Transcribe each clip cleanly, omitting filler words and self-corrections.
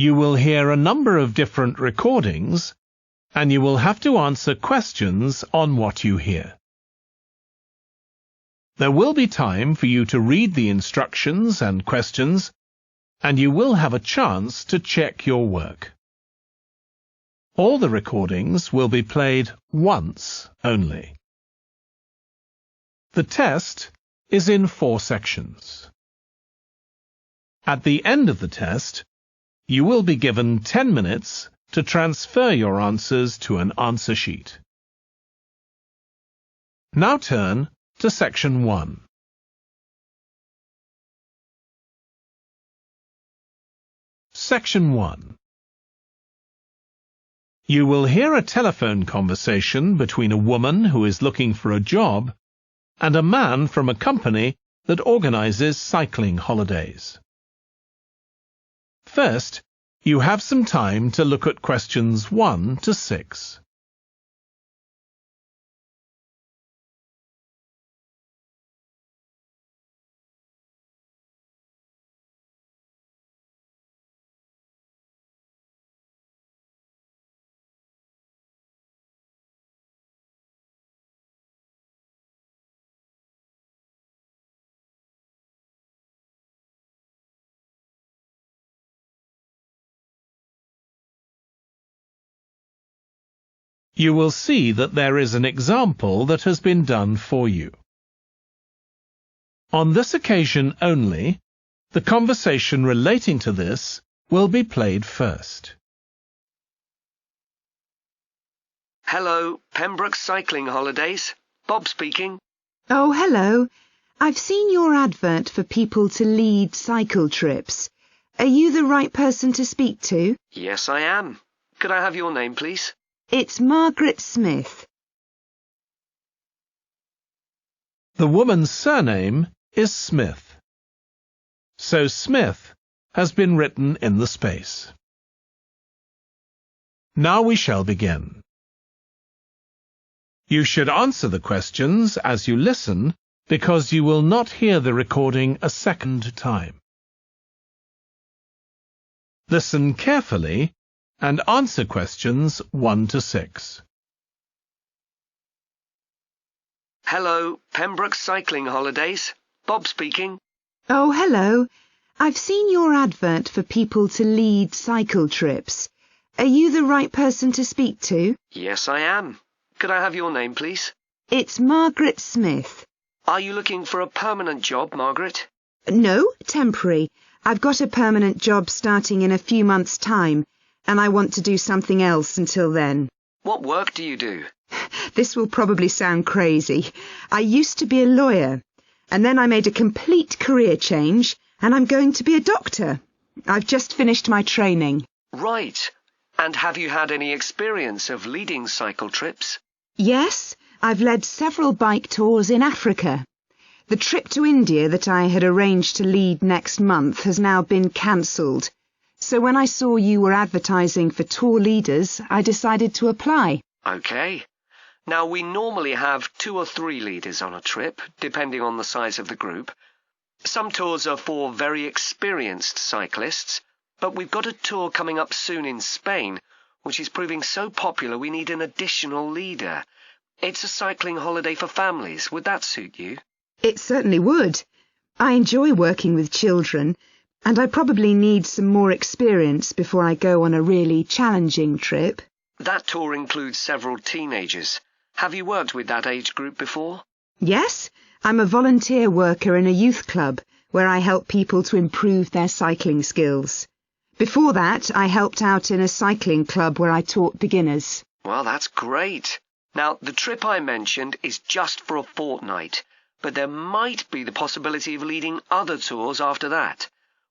You will hear a number of different recordings, and you will have to answer questions on what you hear. There will be time for you to read the instructions and questions, and you will have a chance to check your work. All the recordings will be played once only. The test is in 4 sections. At the end of the test, you will be given 10 minutes to transfer your answers to an answer sheet. Now turn to Section 1. Section 1. You will hear a telephone conversation between a woman who is looking for a job and a man from a company that organizes cycling holidays. First, you have some time to look at questions 1 to 6. You will see that there is an example that has been done for you. On this occasion only, the conversation relating to this will be played first. Hello, Pembroke Cycling Holidays. Bob speaking. Oh, hello. I've seen your advert for people to lead cycle trips. Are you the right person to speak to? Yes, I am. Could I have your name, please? It's Margaret Smith. The woman's surname is Smith, so Smith has been written in the space. Now we shall begin. You should answer the questions as you listen, because you will not hear the recording a second time. Listen carefully and answer questions 1 to 6. Hello, Pembroke Cycling Holidays. Bob speaking. Oh, hello. I've seen your advert for people to lead cycle trips. Are you the right person to speak to? Yes, I am. Could I have your name, please? It's Margaret Smith. Are you looking for a permanent job, Margaret? No, temporary. I've got a permanent job starting in a few months' time, and I want to do something else until then. What work do you do? This will probably sound crazy. I used to be a lawyer, and then I made a complete career change, and I'm going to be a doctor. I've just finished my training. Right. And have you had any experience of leading cycle trips? Yes, I've led several bike tours in Africa. The trip to India that I had arranged to lead next month has now been cancelled. So when I saw you were advertising for tour leaders, I decided to apply. OK. Now, we normally have 2 or 3 leaders on a trip, depending on the size of the group. Some tours are for very experienced cyclists, but we've got a tour coming up soon in Spain, which is proving so popular we need an additional leader. It's a cycling holiday for families. Would that suit you? It certainly would. I enjoy working with children, and I probably need some more experience before I go on a really challenging trip. That tour includes several teenagers. Have you worked with that age group before? Yes, I'm a volunteer worker in a youth club where I help people to improve their cycling skills. Before that, I helped out in a cycling club where I taught beginners. Well, that's great. Now, the trip I mentioned is just for a fortnight, but there might be the possibility of leading other tours after that.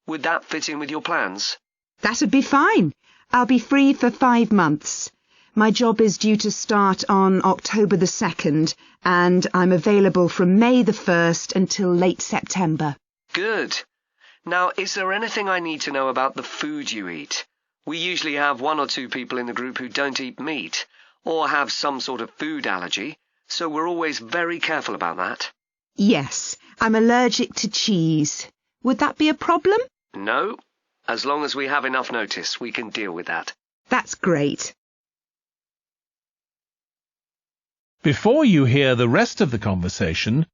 Would that fit in with your plans? That'd be fine. I'll be free for 5 months. My job is due to start on October the 2nd, and I'm available from May the 1st until late September. Good. Now, is there anything I need to know about the food you eat? We usually have 1 or 2 people in the group who don't eat meat, or have some sort of food allergy, so we're always very careful about that. Yes, I'm allergic to cheese. Would that be a problem? No. As long as we have enough notice, we can deal with that. That's great. Before you hear the rest of the conversation,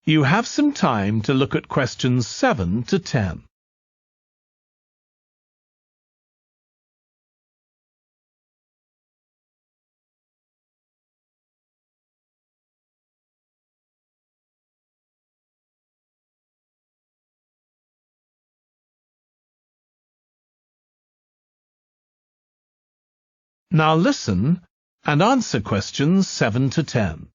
you have some time to look at questions 7 to 10. Now listen and answer questions 7 to 10.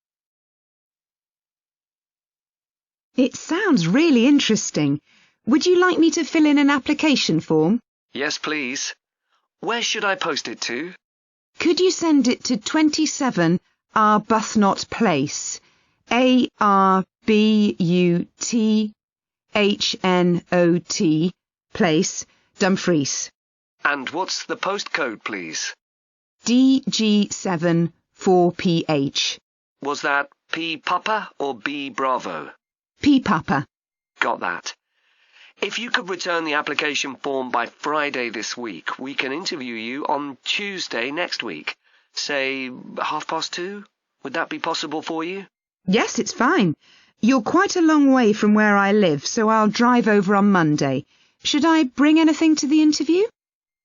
It sounds really interesting. Would you like me to fill in an application form? Yes, please. Where should I post it to? Could you send it to 27 Arbuthnot Place, Arbuthnot Place, Dumfries? And what's the postcode, please? DG7 4PH. Was that P Papa or B Bravo? P Papa. Got that. If you could return the application form by Friday this week, we can interview you on Tuesday next week. Say 2:30? Would that be possible for you? Yes, it's fine. You're quite a long way from where I live, so I'll drive over on Monday. Should I bring anything to the interview?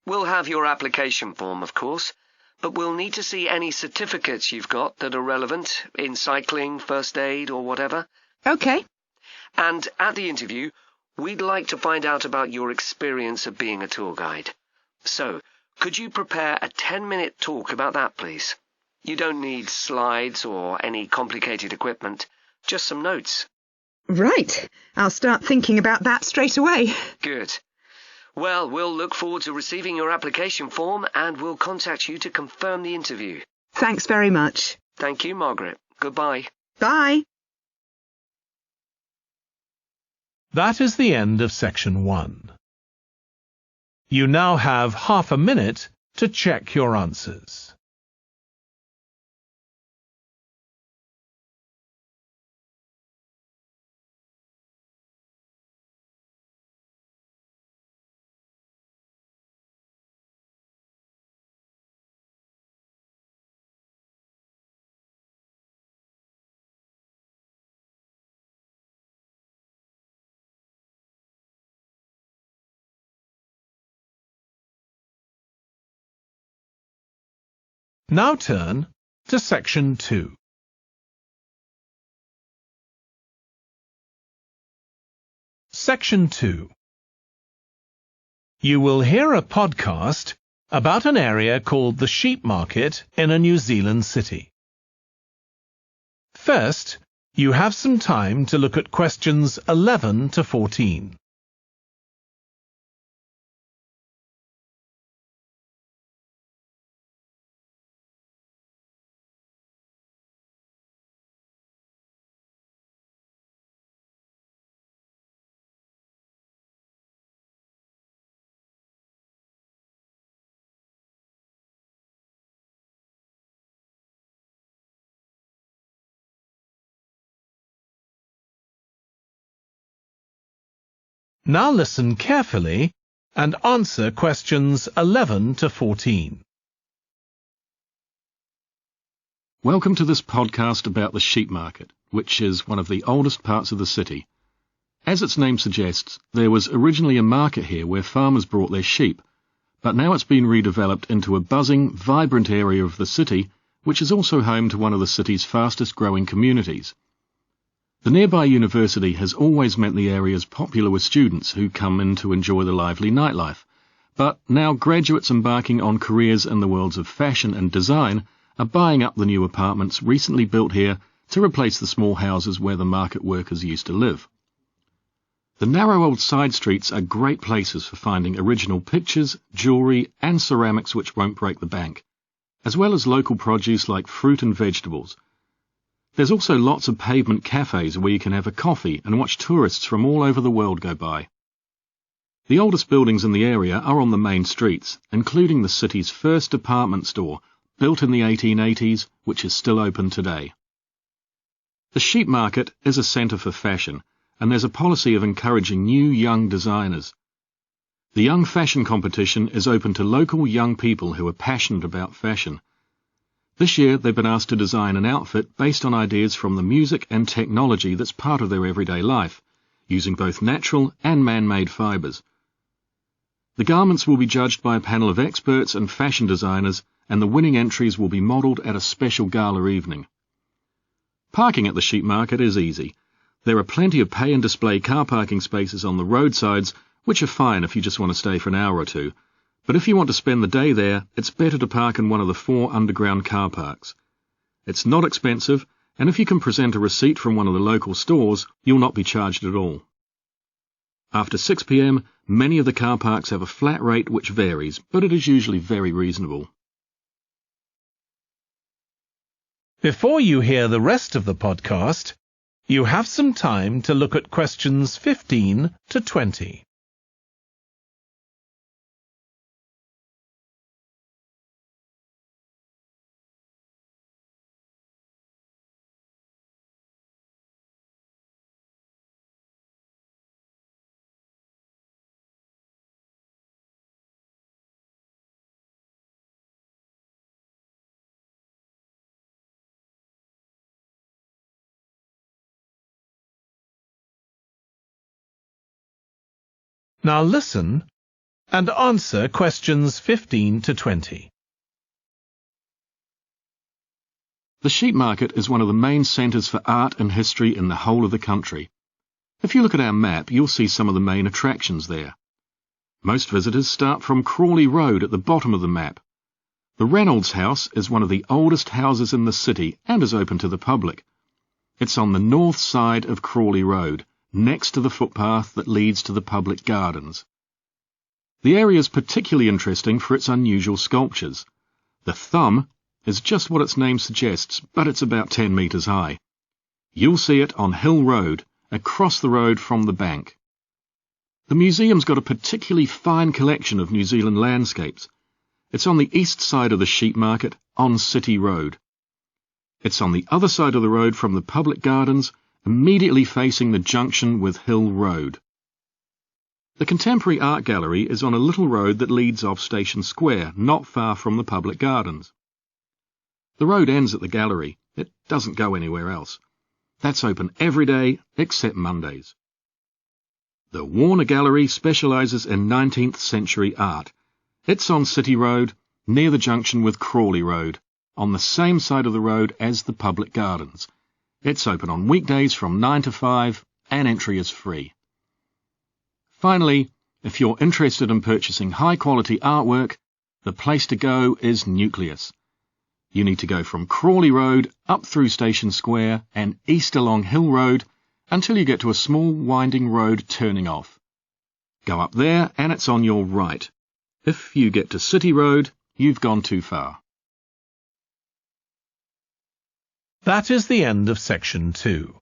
We'll have your application form, of course, but we'll need to see any certificates you've got that are relevant in cycling, first aid, or whatever. OK. And at the interview, we'd like to find out about your experience of being a tour guide. So, could you prepare a 10-minute talk about that, please? You don't need slides or any complicated equipment, just some notes. Right. I'll start thinking about that straight away. Good. Well, we'll look forward to receiving your application form and we'll contact you to confirm the interview. Thanks very much. Thank you, Margaret. Goodbye. Bye. That is the end of section 1. You now have half a minute to check your answers. Now turn to section 2. Section 2. You will hear a podcast about an area called the Sheep Market in a New Zealand city. First, you have some time to look at questions 11 to 14. Now listen carefully and answer questions 11 to 14. Welcome to this podcast about the sheep market, which is one of the oldest parts of the city. As its name suggests, there was originally a market here where farmers brought their sheep, but now it's been redeveloped into a buzzing, vibrant area of the city, which is also home to one of the city's fastest growing communities. The nearby university has always meant the area's popular with students who come in to enjoy the lively nightlife, but now graduates embarking on careers in the worlds of fashion and design are buying up the new apartments recently built here to replace the small houses where the market workers used to live. The narrow old side streets are great places for finding original pictures, jewellery and ceramics which won't break the bank, as well as local produce like fruit and vegetables. There's also lots of pavement cafes where you can have a coffee and watch tourists from all over the world go by. The oldest buildings in the area are on the main streets, including the city's first department store, built in the 1880s, which is still open today. The sheep market is a centre for fashion, and there's a policy of encouraging new young designers. The Young Fashion Competition is open to local young people who are passionate about fashion. This year they've been asked to design an outfit based on ideas from the music and technology that's part of their everyday life, using both natural and man-made fibres. The garments will be judged by a panel of experts and fashion designers, and the winning entries will be modelled at a special gala evening. Parking at the sheep market is easy. There are plenty of pay and display car parking spaces on the roadsides, which are fine if you just want to stay for an hour or two. But if you want to spend the day there, it's better to park in one of the 4 underground car parks. It's not expensive, and if you can present a receipt from one of the local stores, you'll not be charged at all. After 6 p.m, many of the car parks have a flat rate which varies, but it is usually very reasonable. Before you hear the rest of the podcast, you have some time to look at questions 15 to 20. Now listen and answer questions 15 to 20. The sheep market is one of the main centres for art and history in the whole of the country. If you look at our map, you'll see some of the main attractions there. Most visitors start from Crawley Road at the bottom of the map. The Reynolds House is one of the oldest houses in the city and is open to the public. It's on the north side of Crawley Road, next to the footpath that leads to the public gardens. The area is particularly interesting for its unusual sculptures. The thumb is just what its name suggests, but it's about 10 metres high. You'll see it on Hill Road, across the road from the bank. The museum's got a particularly fine collection of New Zealand landscapes. It's on the east side of the sheep market, on City Road. It's on the other side of the road from the public gardens, immediately facing the junction with Hill Road. The Contemporary Art Gallery is on a little road that leads off Station Square, not far from the public gardens. The road ends at the gallery. It doesn't go anywhere else. That's open every day except Mondays. The Warner Gallery specialises in 19th century art. It's on City Road, near the junction with Crawley Road, on the same side of the road as the public gardens. It's open on weekdays from 9 to 5 and entry is free. Finally, if you're interested in purchasing high-quality artwork, the place to go is Nucleus. You need to go from Crawley Road up through Station Square and east along Hill Road until you get to a small winding road turning off. Go up there and it's on your right. If you get to City Road, you've gone too far. That is the end of section 2.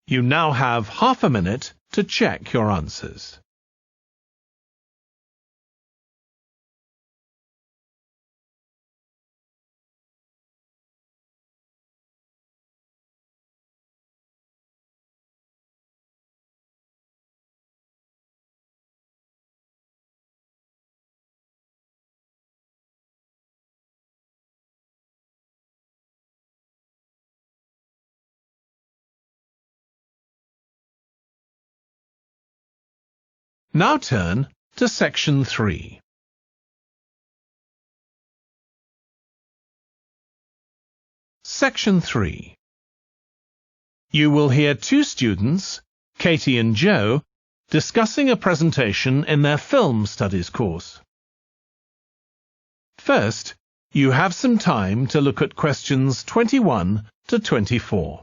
You now have half a minute to check your answers. Now turn to section 3. Section 3. You will hear 2 students, Katie and Joe, discussing a presentation in their film studies course. First, you have some time to look at questions 21 to 24.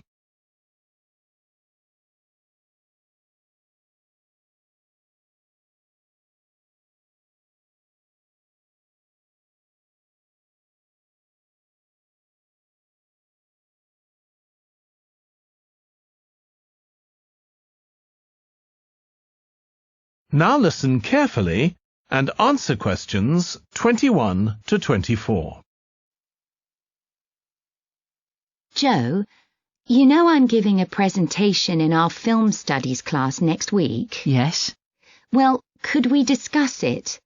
Now listen carefully and answer questions 21 to 24. Joe, you know I'm giving a presentation in our film studies class next week? Yes. Well, could we discuss it?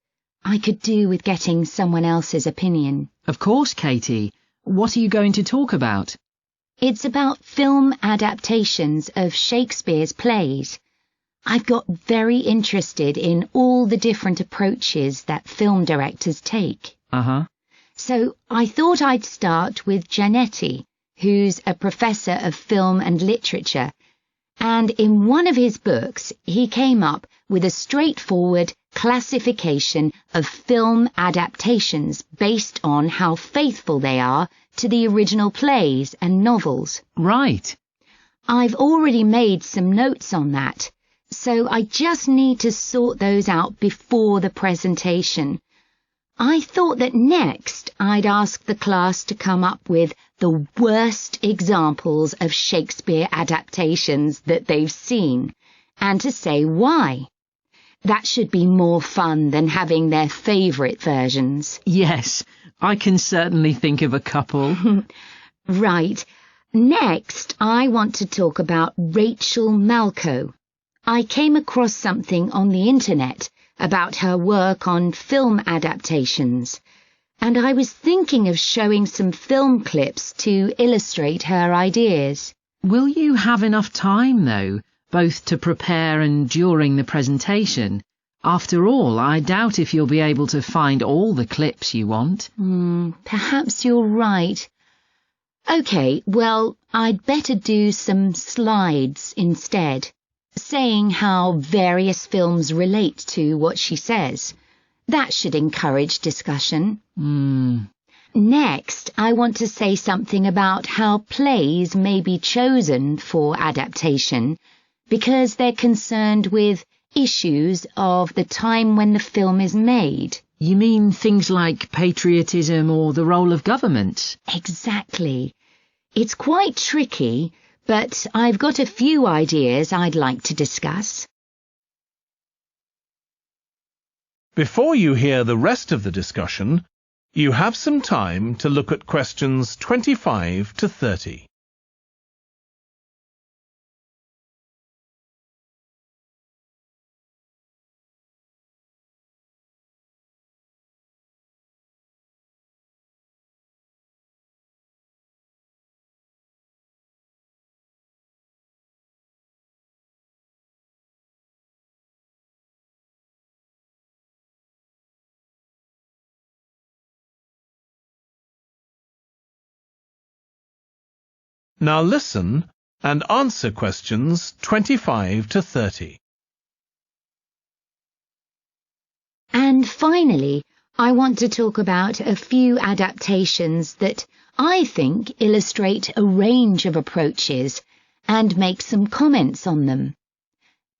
I could do with getting someone else's opinion. Of course, Katie. What are you going to talk about? It's about film adaptations of Shakespeare's plays. I've got very interested in all the different approaches that film directors take. So I thought I'd start with Giannetti, who's a professor of film and literature, and in one of his books he came up with a straightforward classification of film adaptations based on how faithful they are to the original plays and novels. Right. I've already made some notes on that, so I just need to sort those out before the presentation. I thought that next I'd ask the class to come up with the worst examples of Shakespeare adaptations that they've seen, and to say why. That should be more fun than having their favourite versions. Yes, I can certainly think of a couple. Right. Next, I want to talk about Rachel Malco. I came across something on the internet about her work on film adaptations, and I was thinking of showing some film clips to illustrate her ideas. Will you have enough time, though, both to prepare and during the presentation? After all, I doubt if you'll be able to find all the clips you want. Perhaps you're right. OK, well, I'd better do some slides instead, saying how various films relate to what she says. That should encourage discussion. Next, I want to say something about how plays may be chosen for adaptation because they're concerned with issues of the time when the film is made. You mean things like patriotism or the role of government? Exactly. It's quite tricky, but I've got a few ideas I'd like to discuss. Before you hear the rest of the discussion, you have some time to look at questions 25 to 30. Now listen and answer questions 25 to 30. And finally, I want to talk about a few adaptations that I think illustrate a range of approaches and make some comments on them.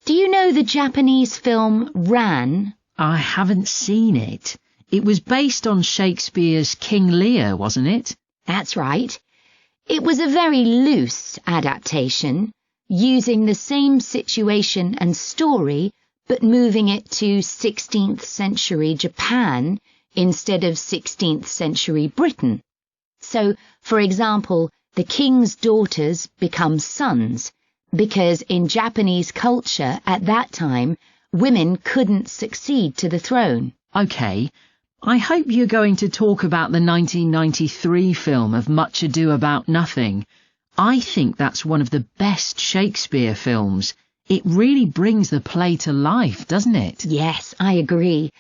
Do you know the Japanese film Ran? I haven't seen it. It was based on Shakespeare's King Lear, wasn't it? That's right. It was a very loose adaptation, using the same situation and story, but moving it to 16th century Japan instead of 16th century Britain. So, for example, the king's daughters become sons, because in Japanese culture at that time, women couldn't succeed to the throne. OK. I hope you're going to talk about the 1993 film of Much Ado About Nothing. I think that's one of the best Shakespeare films. It really brings the play to life, doesn't it? Yes, I agree.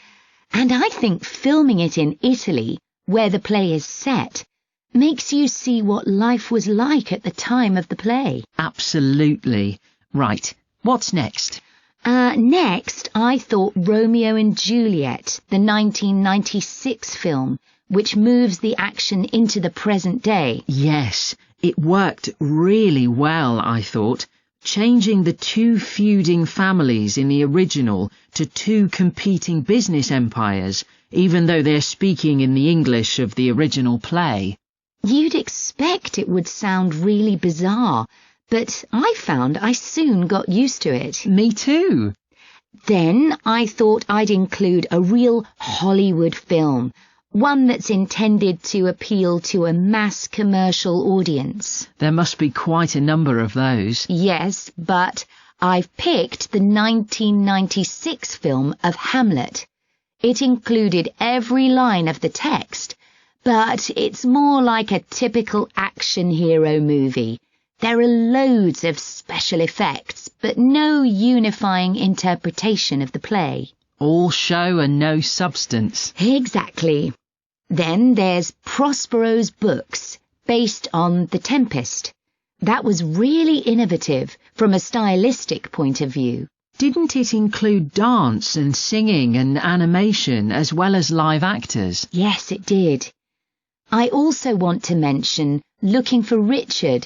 And I think filming it in Italy, where the play is set, makes you see what life was like at the time of the play. Absolutely. Right. What's next? Next, I thought Romeo and Juliet, the 1996 film, which moves the action into the present day. Yes, it worked really well, I thought, changing the two feuding families in the original to two competing business empires, even though they're speaking in the English of the original play. You'd expect it would sound really bizarre, but I found I soon got used to it. Me too. Then I thought I'd include a real Hollywood film, one that's intended to appeal to a mass commercial audience. There must be quite a number of those. Yes, but I've picked the 1996 film of Hamlet. It included every line of the text, but it's more like a typical action hero movie. There are loads of special effects, but no unifying interpretation of the play. All show and no substance. Exactly. Then there's Prospero's books, based on The Tempest. That was really innovative from a stylistic point of view. Didn't it include dance and singing and animation as well as live actors? Yes, it did. I also want to mention Looking for Richard.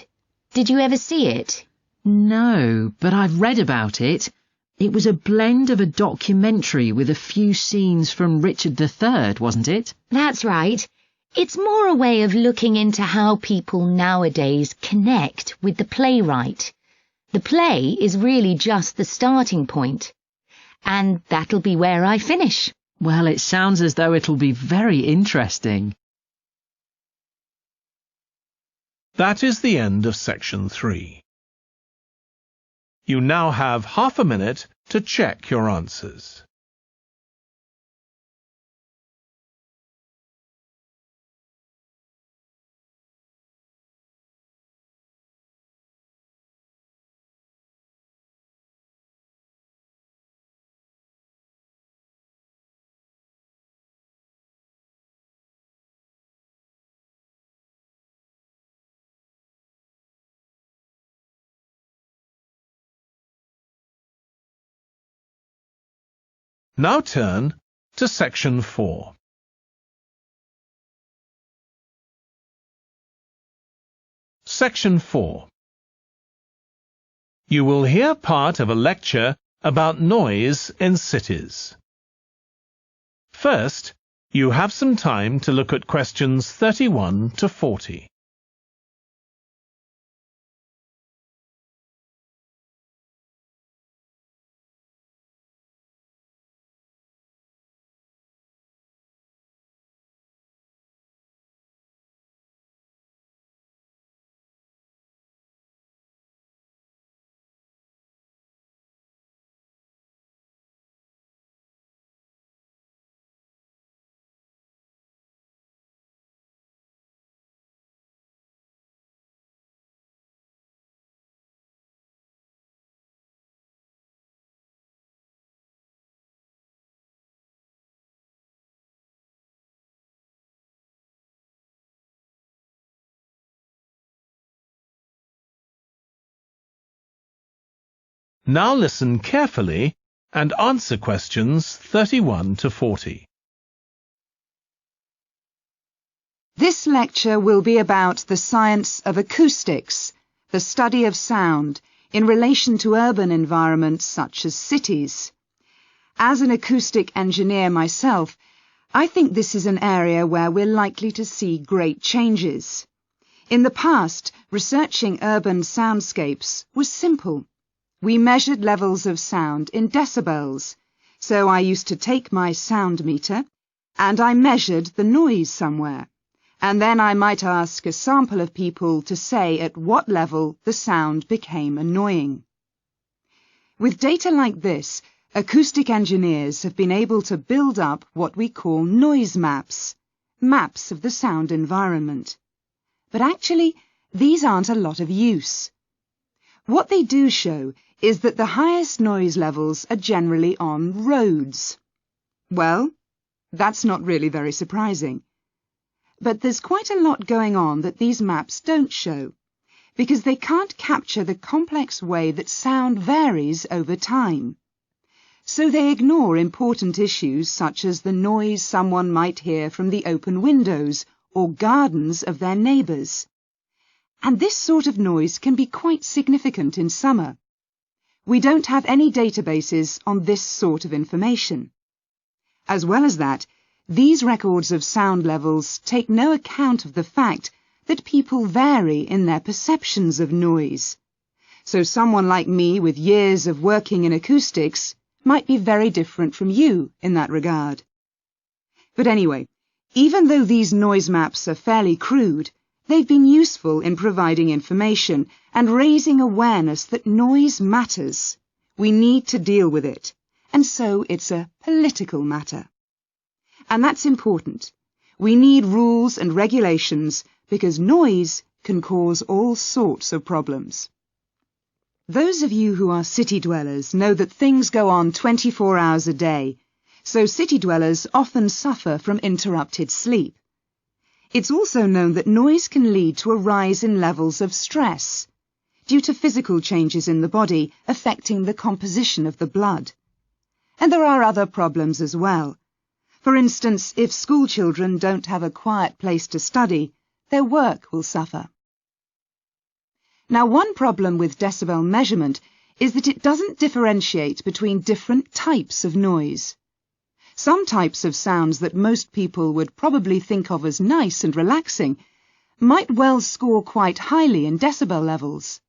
Did you ever see it? No, but I've read about it. It was a blend of a documentary with a few scenes from Richard III, wasn't it? That's right. It's more a way of looking into how people nowadays connect with the playwright. The play is really just the starting point. And that'll be where I finish. Well, it sounds as though it'll be very interesting. That is the end of section 3. You now have half a minute to check your answers. Now turn to section 4. Section 4. You will hear part of a lecture about noise in cities. First, you have some time to look at questions 31 to 40. Now listen carefully and answer questions 31 to 40. This lecture will be about the science of acoustics, the study of sound, in relation to urban environments such as cities. As an acoustic engineer myself, I think this is an area where we're likely to see great changes. In the past, researching urban soundscapes was simple. We measured levels of sound in decibels, so I used to take my sound meter and I measured the noise somewhere, and then I might ask a sample of people to say at what level the sound became annoying. With data like this, acoustic engineers have been able to build up what we call noise maps, maps of the sound environment. But actually, these aren't a lot of use. What they do show is that the highest noise levels are generally on roads. Well, that's not really very surprising. But there's quite a lot going on that these maps don't show, because they can't capture the complex way that sound varies over time. So they ignore important issues such as the noise someone might hear from the open windows or gardens of their neighbours. And this sort of noise can be quite significant in summer. We don't have any databases on this sort of information. As well as that, these records of sound levels take no account of the fact that people vary in their perceptions of noise. So someone like me with years of working in acoustics might be very different from you in that regard. But anyway, even though these noise maps are fairly crude, they've been useful in providing information and raising awareness that noise matters, We need to deal with it, and so it's a political matter. And that's important. We need rules and regulations because noise can cause all sorts of problems. Those of you who are city dwellers know that things go on 24 hours a day, so city dwellers often suffer from interrupted sleep. It's also known that noise can lead to a rise in levels of stress due to physical changes in the body affecting the composition of the blood. And there are other problems as well. For instance, if school children don't have a quiet place to study, their work will suffer. Now, one problem with decibel measurement is that it doesn't differentiate between different types of noise. Some types of sounds that most people would probably think of as nice and relaxing might well score quite highly in decibel levels.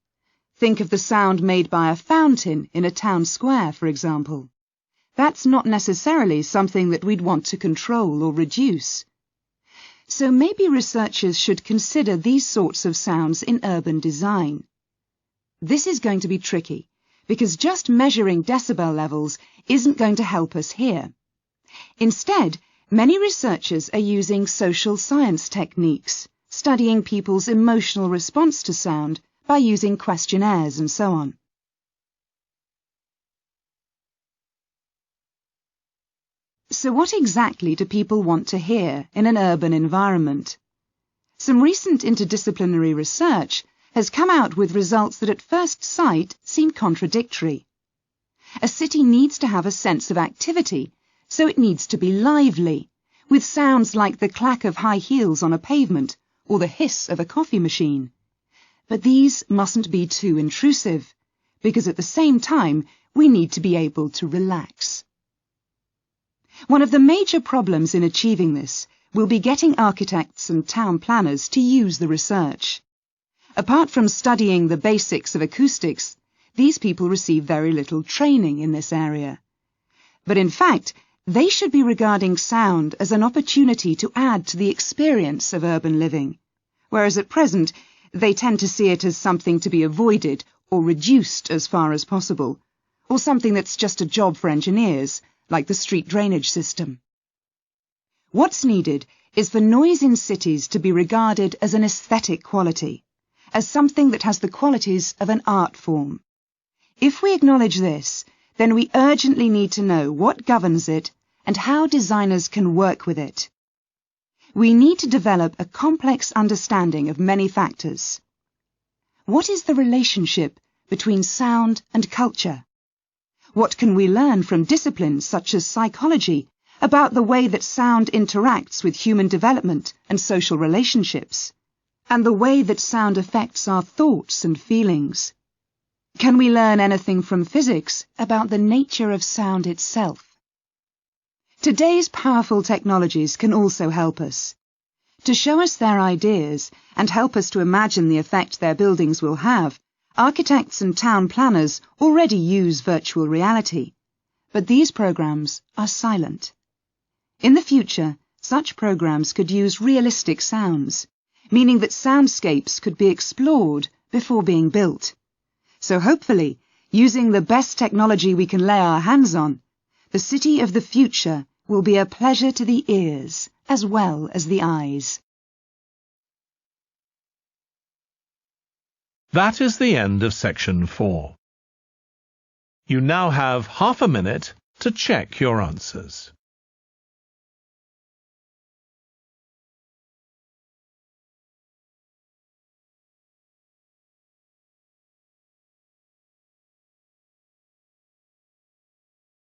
Think of the sound made by a fountain in a town square, for example. That's not necessarily something that we'd want to control or reduce. So maybe researchers should consider these sorts of sounds in urban design. This is going to be tricky, because just measuring decibel levels isn't going to help us here. Instead, many researchers are using social science techniques, studying people's emotional response to sound by using questionnaires and so on. So what exactly do people want to hear in an urban environment? Some recent interdisciplinary research has come out with results that at first sight seem contradictory. A city needs to have a sense of activity, so it needs to be lively, with sounds like the clack of high heels on a pavement or the hiss of a coffee machine. But these mustn't be too intrusive, because at the same time we need to be able to relax. One of the major problems in achieving this will be getting architects and town planners to use the research. Apart from studying the basics of acoustics, these people receive very little training in this area. But in fact, they should be regarding sound as an opportunity to add to the experience of urban living, whereas at present they tend to see it as something to be avoided or reduced as far as possible, or something that's just a job for engineers, like the street drainage system. What's needed is for noise in cities to be regarded as an aesthetic quality, as something that has the qualities of an art form. If we acknowledge this, then we urgently need to know what governs it and how designers can work with it. We need to develop a complex understanding of many factors. What is the relationship between sound and culture? What can we learn from disciplines such as psychology about the way that sound interacts with human development and social relationships, and the way that sound affects our thoughts and feelings? Can we learn anything from physics about the nature of sound itself? Today's powerful technologies can also help us. To show us their ideas and help us to imagine the effect their buildings will have, architects and town planners already use virtual reality, but these programs are silent. In the future, such programs could use realistic sounds, meaning that soundscapes could be explored before being built. So hopefully, using the best technology we can lay our hands on, the city of the future will be a pleasure to the ears as well as the eyes. That is the end of section 4. You now have half a minute to check your answers.